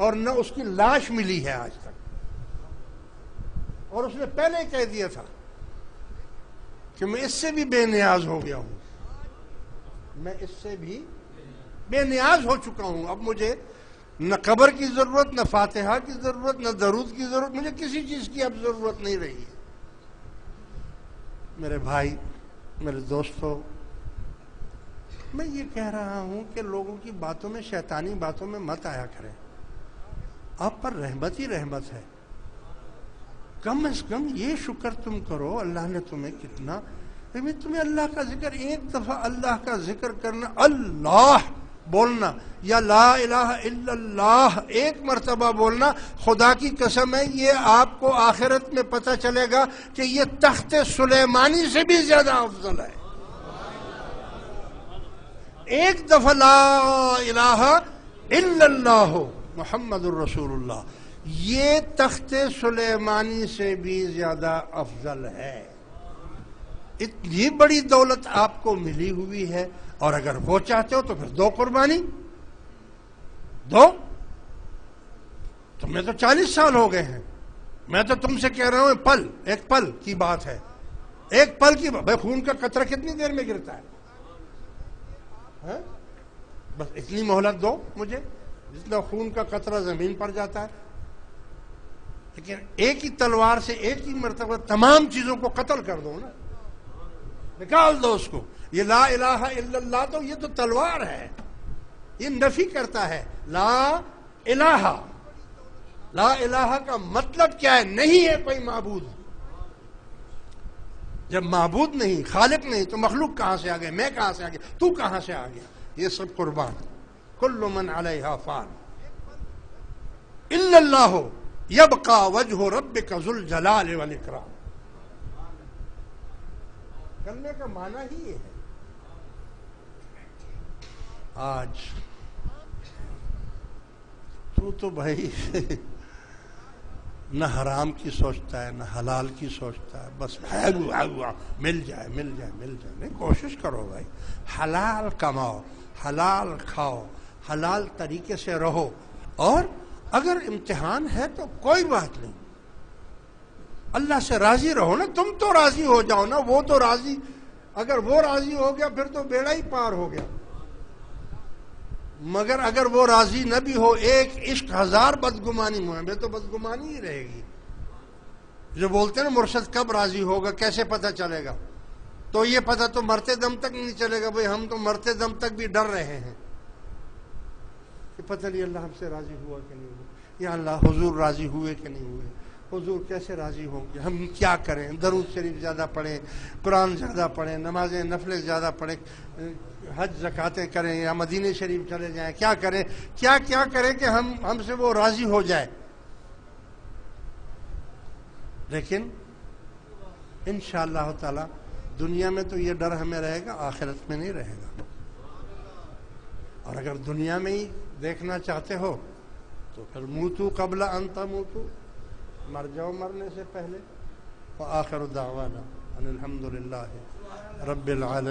اور نہ اس کی لاش ملی ہے آج تک. اور اس نے پہلے ہی کہہ دیا تھا کہ میں اس سے بھی بے نیاز ہو گیا ہوں، میں اس سے بھی بے نیاز ہو چکا ہوں. اب مجھے نہ قبر کی ضرورت، نہ فاتحہ کی ضرورت، نہ درود کی ضرورت، مجھے کسی چیز کی اب ضرورت نہیں رہی ہے. میرے بھائی، میرے دوستو، میں یہ کہہ رہا ہوں کہ لوگوں کی باتوں میں، شیطانی باتوں میں مت آیا کریں. آپ پر رحمت ہی رحمت ہے. کم از کم یہ شکر تم کرو اللہ نے تمہیں کتنا. تمہیں اللہ کا ذکر، ایک دفعہ اللہ کا ذکر کرنا، اللہ بولنا یا لا الہ الا اللہ ایک مرتبہ بولنا، خدا کی قسم ہے یہ آپ کو آخرت میں پتہ چلے گا کہ یہ تخت سلیمانی سے بھی زیادہ افضل ہے. ایک دفعہ لا الہ الا اللہ محمد الرسول اللہ، یہ تخت سلیمانی سے بھی زیادہ افضل ہے. اتنی بڑی دولت آپ کو ملی ہوئی ہے، اور اگر وہ چاہتے ہو تو پھر دو قربانی دو. تمہیں تو 40 سال ہو گئے ہیں، میں تو تم سے کہہ رہا ہوں پل، ایک پل کی بات ہے، ایک پل کی بات. بھائی خون کا قطرہ کتنی دیر میں گرتا ہے؟ بس اتنی مہلت دو مجھے جتنا خون کا قطرہ زمین پر جاتا ہے. لیکن ایک ہی تلوار سے ایک ہی مرتبہ تمام چیزوں کو قتل کر دو نا، نکال دو اس کو. یہ لا الہ الا اللہ تو یہ تو تلوار ہے، یہ نفی کرتا ہے لا الہ. لا الہ کا مطلب کیا ہے؟ نہیں ہے کوئی معبود. جب معبود نہیں، خالق نہیں، تو مخلوق کہاں سے آ گئے؟ میں کہاں سے آ گیا؟ تو کہاں سے آ گیا؟ یہ سب قربان. کل من علیہا فان الا اللہ یبقى وجہ ربک ذو الجلال والاکرام. کلمے کا معنی ہی یہ ہے. آج تو بھائی نہ حرام کی سوچتا ہے، نہ حلال کی سوچتا ہے، بس مل جائے مل جائے مل جائے. نہیں، کوشش کرو بھائی، حلال کماؤ، حلال کھاؤ، حلال طریقے سے رہو. اور اگر امتحان ہے تو کوئی بات نہیں، اللہ سے راضی رہو نا. تم تو راضی ہو جاؤ نا، وہ تو راضی. اگر وہ راضی ہو گیا پھر تو بیڑا ہی پار ہو گیا. مگر اگر وہ راضی نہ بھی ہو، ایک عشق ہزار بدگمانی میں تو بدگمانی ہی رہے گی. جو بولتے ہیں نا مرشد کب راضی ہوگا کیسے پتہ چلے گا؟ تو یہ پتہ تو مرتے دم تک نہیں چلے گا. بھئی ہم تو مرتے دم تک بھی ڈر رہے ہیں کہ پتہ نہیں اللہ ہم سے راضی ہوا کہ نہیں ہوا، یا اللہ حضور راضی ہوئے کہ نہیں ہوئے، حضور کیسے راضی ہوں گے، ہم کیا کریں؟ درود شریف زیادہ پڑھیں، قرآن زیادہ پڑھیں، نمازیں نفلیں زیادہ پڑھیں، حج زکاتیں کریں، یا مدینہ شریف چلے جائیں، کیا کریں؟ کیا کریں کہ ہم سے وہ راضی ہو جائے. لیکن انشاءاللہ تعالی دنیا میں تو یہ ڈر ہمیں رہے گا، آخرت میں نہیں رہے گا. اور اگر دنیا میں ہی دیکھنا چاہتے ہو تو پھر موتو قبل ان تموتو، مر جاؤ مرنے سے پہلے. وآخر دعوانا ان الحمدللہ رب العالمین.